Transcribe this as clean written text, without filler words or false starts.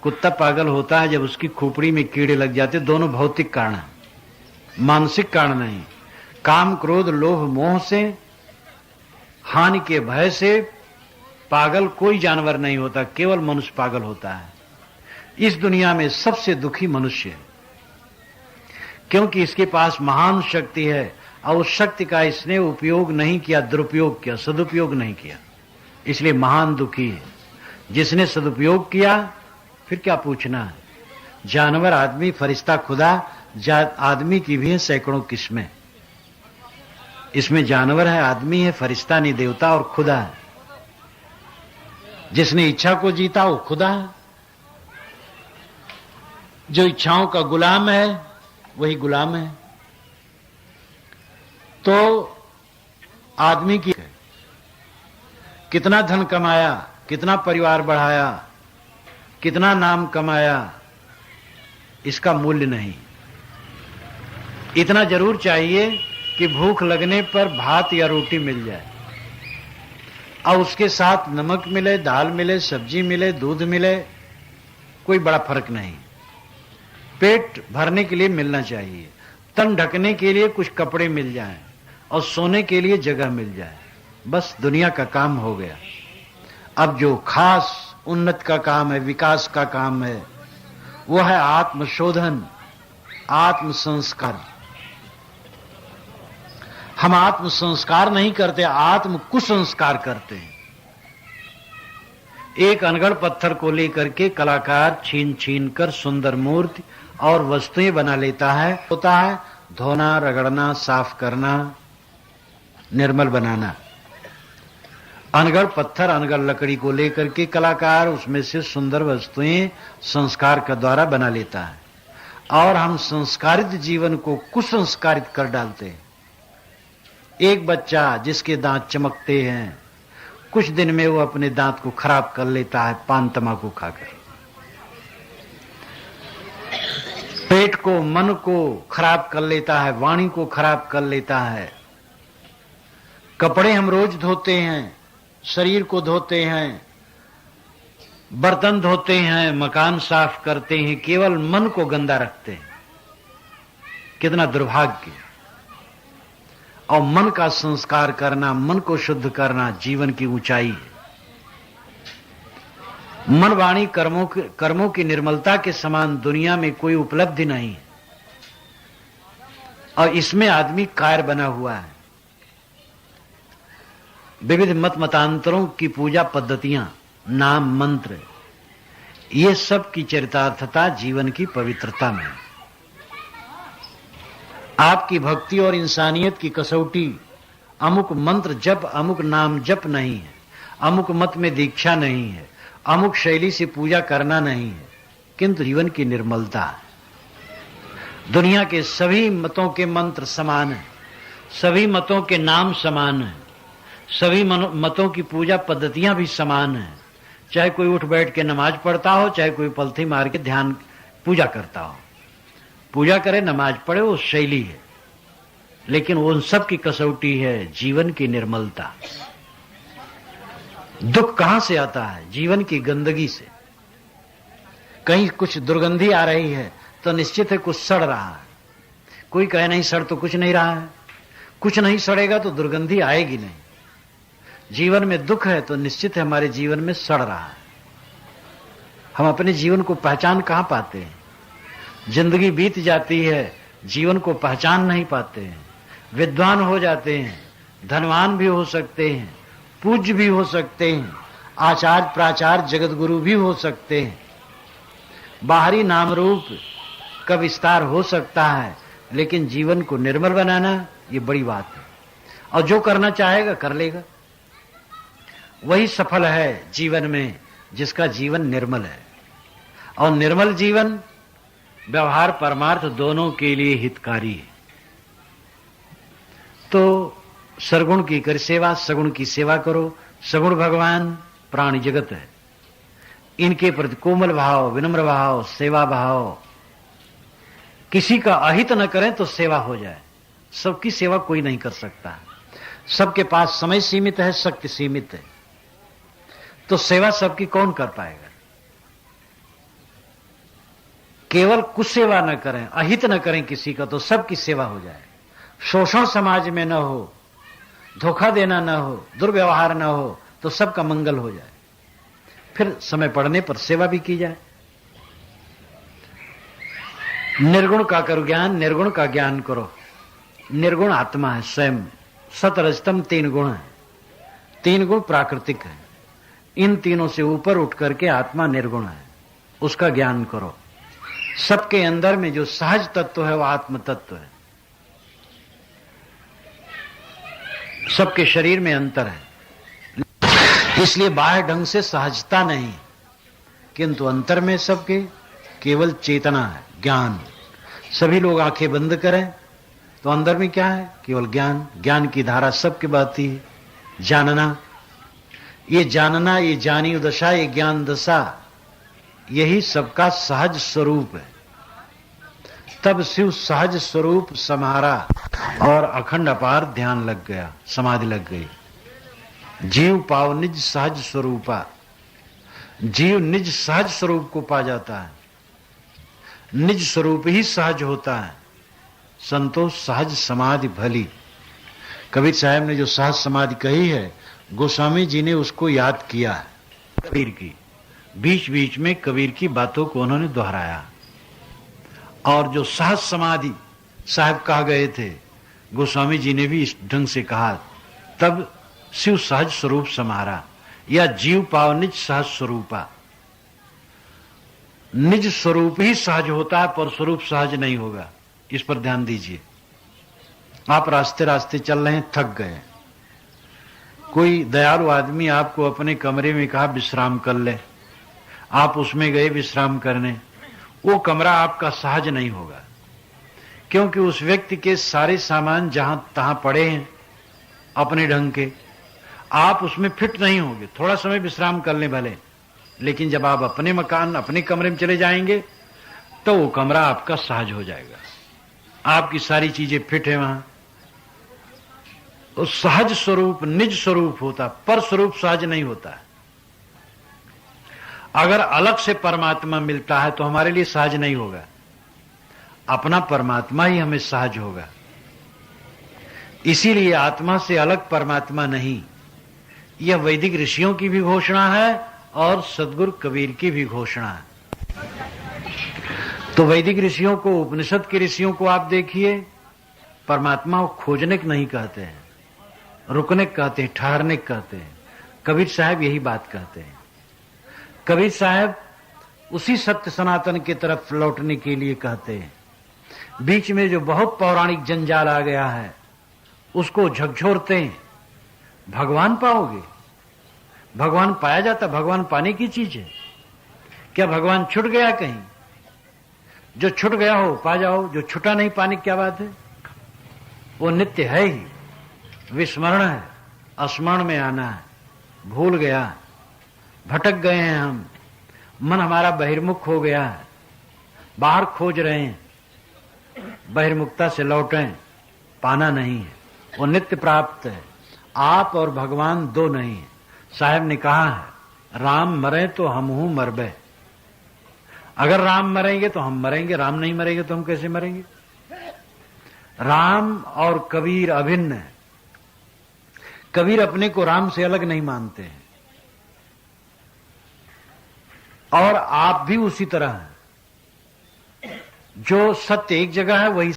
कुत्ता पागल होता है जब उसकी खोपड़ी में कीड़े लग जाते, दोनों भौतिक कारण हैं, मानसिक कारण नहीं। काम क्रोध लोभ मोह से, हानि के भय से पागल कोई जानवर नहीं होता, केवल मनुष्य पागल होता है। इस दुनिया में सबसे दुखी मनुष्य है, क्योंकि इसके पास महान शक्ति है और उस शक्ति का इसने उपयोग नहीं किया, दुरुपयोग किया, सदुपयोग नहीं किया, इसलिए महान दुखी है। जिसने सदुपयोग किया फिर क्या पूछना है। जानवर, आदमी, फरिश्ता, खुदा, आदमी की भी है सैकड़ों किस्में। इसमें जानवर है, आदमी है, फरिश्ता नहीं, देवता और खुदा है। जिसने इच्छा को जीता वो खुदा है। जो इच्छाओं का गुलाम है वही गुलाम है। तो आदमी की कितना धन कमाया, कितना परिवार बढ़ाया, कितना नाम कमाया, इसका मूल्य नहीं। इतना जरूर चाहिए कि भूख लगने पर भात या रोटी मिल जाए और उसके साथ नमक मिले, दाल मिले, सब्जी मिले, दूध मिले, कोई बड़ा फर्क नहीं। पेट भरने के लिए मिलना चाहिए, तन ढकने के लिए कुछ कपड़े मिल जाएं और सोने के लिए जगह मिल जाए, बस दुनिया का काम हो गया। अब जो खास उन्नत का काम है, विकास का काम है, वो है आत्मशोधन, आत्म संस्कार। हम आत्म संस्कार नहीं करते, आत्म कुसंस्कार करते हैं। एक अनगढ़ पत्थर को लेकर के कलाकार छीन छीन कर सुंदर मूर्ति और वस्तुएं बना लेता है। होता है धोना, रगड़ना, साफ करना, निर्मल बनाना। अनगढ़ पत्थर, अनगढ़ लकड़ी को लेकर के कलाकार उसमें से सुंदर वस्तुएं संस्कार के द्वारा बना लेता है, और हम संस्कारित जीवन को कुसंस्कारित कर डालते हैं। एक बच्चा जिसके दांत चमकते हैं, कुछ दिन में वो अपने दांत को खराब कर लेता है पान तमाकू खाकर। पेट को, मन को खराब कर लेता है, वाणी को खराब कर लेता है। कपड़े हम रोज धोते हैं, शरीर को धोते हैं, बर्तन धोते हैं, मकान साफ करते हैं, केवल मन को गंदा रखते हैं। कितना दुर्भाग्य। और मन का संस्कार करना, मन को शुद्ध करना जीवन की ऊंचाई है। मन वाणी कर्मों की निर्मलता के समान दुनिया में कोई उपलब्धि नहीं है, और इसमें आदमी कायर बना हुआ है। विविध मत मतांतरों की पूजा पद्धतियां, नाम, मंत्र, ये सब की चरितार्थता जीवन की पवित्रता में है। आपकी भक्ति और इंसानियत की कसौटी अमुक मंत्र जप, अमुक नाम जप नहीं है, अमुक मत में दीक्षा नहीं है, अमुक शैली से पूजा करना नहीं है, किंतु जीवन की निर्मलता है। दुनिया के सभी मतों के मंत्र समान हैं, सभी मतों के नाम समान हैं, सभी मतों की पूजा पद्धतियां भी समान हैं। चाहे कोई उठ बैठ के नमाज पढ़ता हो, चाहे कोई पलथी मार के ध्यान पूजा करता हो, पूजा करे, नमाज पढ़े, वो शैली है, लेकिन उन सब की कसौटी है जीवन की निर्मलता। दुख कहां से आता है? जीवन की गंदगी से। कहीं कुछ दुर्गंधी आ रही है तो निश्चित है कुछ सड़ रहा है। कोई कहे नहीं सड़ तो कुछ नहीं रहा है। कुछ नहीं सड़ेगा तो दुर्गंधी आएगी नहीं। जीवन में दुख है तो निश्चित है हमारे जीवन में सड़ रहा है। हम अपने जीवन को पहचान कहां पाते हैं? जिंदगी बीत जाती है, जीवन को पहचान नहीं पाते हैं। विद्वान हो जाते हैं, धनवान भी हो सकते हैं, पूज्य भी हो सकते हैं, आचार्य प्राचार्य जगत गुरु भी हो सकते हैं, बाहरी नाम रूप का विस्तार हो सकता है, लेकिन जीवन को निर्मल बनाना ये बड़ी बात है। और जो करना चाहेगा कर लेगा, वही सफल है जीवन में जिसका जीवन निर्मल है। और निर्मल जीवन व्यवहार परमार्थ दोनों के लिए हितकारी है। तो सरगुण की कर सेवा, सगुण की सेवा करो। सगुण भगवान, प्राणी जगत है, इनके प्रति कोमल भाव, विनम्र भाव, सेवा भाव, किसी का अहित न करें तो सेवा हो जाए। सबकी सेवा कोई नहीं कर सकता, सबके पास समय सीमित है, शक्ति सीमित है, तो सेवा सबकी कौन कर पाएगा? केवल कुछ सेवा न करें, अहित न करें किसी का, तो सबकी सेवा हो जाए। शोषण समाज में न हो, धोखा देना न हो, दुर्व्यवहार न हो, तो सबका मंगल हो जाए। फिर समय पड़ने पर सेवा भी की जाए। निर्गुण का करो ज्ञान, निर्गुण का ज्ञान करो। निर्गुण आत्मा है स्वयं, सतरजतम 3 गुण है। 3 गुण प्राकृतिक है। इन तीनों से ऊपर उठ करके आत्मा निर्गुण है, उसका ज्ञान करो। सबके अंदर में जो सहज तत्व है वो आत्म तत्व है। सबके शरीर में अंतर है, इसलिए बाहर ढंग से सहजता नहीं, किंतु अंतर में सबके केवल चेतना है, ज्ञान। सभी लोग आंखें बंद करें तो अंदर में क्या है? केवल ज्ञान। ज्ञान की धारा सबके बहती है। जानना, ये जानना, ये जानी दशा, ये ज्ञान दशा, यही सबका सहज स्वरूप है। तब शिव सहज स्वरूप समारा और अखंड अपार ध्यान लग गया, समाधि लग गई। जीव पाव निज सहज स्वरूपा, जीव निज सहज स्वरूप को पा जाता है। निज स्वरूप ही सहज होता है। संतोष सहज समाधि भली। कबीर साहब ने जो सहज समाधि कही है, गोस्वामी जी ने उसको याद किया है कबीर की। बीच बीच में कबीर की बातों को उन्होंने दोहराया। और जो सहज समाधि साहब कहा गए थे, गोस्वामी जी ने भी इस ढंग से कहा। तब शिव सहज स्वरूप समारा, या जीव पाव निज सहज स्वरूपा। निज स्वरूप ही सहज होता है, पर स्वरूप सहज नहीं होगा। इस पर ध्यान दीजिए। आप रास्ते रास्ते चल रहे हैं, थक गए, कोई दयालु आदमी आपको अपने कमरे में कहा विश्राम कर ले, आप उसमें गए विश्राम करने, वो कमरा आपका सहज नहीं होगा, क्योंकि उस व्यक्ति के सारे सामान जहां तहां पड़े हैं अपने ढंग के, आप उसमें फिट नहीं होंगे। थोड़ा समय विश्राम कर लें भले, लेकिन जब आप अपने मकान, अपने कमरे में चले जाएंगे तो वो कमरा आपका सहज हो जाएगा, आपकी सारी चीजें फिट है वहां। उस सहज स्वरूप निज स्वरूप होता, पर स्वरूप सहज नहीं होता। अगर अलग से परमात्मा मिलता है तो हमारे लिए सहज नहीं होगा, अपना परमात्मा ही हमें सहज होगा। इसीलिए आत्मा से अलग परमात्मा नहीं, यह वैदिक ऋषियों की भी घोषणा है और सदगुरु कबीर की भी घोषणा है। तो वैदिक ऋषियों को, उपनिषद के ऋषियों को आप देखिए, परमात्मा को खोजने को नहीं कहते हैं, रुकने कहते हैं, ठहरने कहते हैं। कबीर साहब यही बात कहते हैं। कबीर साहब उसी सत्य सनातन की तरफ लौटने के लिए कहते हैं। बीच में जो बहुत पौराणिक जंजाल आ गया है उसको झकझोरते हैं। भगवान पाओगे, भगवान पाया जाता, भगवान पाने की चीज है क्या? भगवान छूट गया कहीं? जो छूट गया हो पा जाओ, जो छूटा नहीं पाने की क्या बात है? वो नित्य है ही, विस्मरण है, स्मरण में आना है। भूल गया, भटक गए हैं हम, मन हमारा बहिर्मुख हो गया है, बाहर खोज रहे हैं, बहिर्मुखता से लौटें, पाना नहीं है, वो नित्य प्राप्त है। आप और भगवान दो नहीं है। साहब ने कहा है, राम मरे तो हम हूं मरबे। अगर राम मरेंगे तो हम मरेंगे, राम नहीं मरेंगे तो हम कैसे मरेंगे? राम और कबीर अभिन्न है। कबीर अपने को राम से अलग नहीं मानते हैं, और आप भी उसी तरह हैं। जो सत्य एक जगह है वही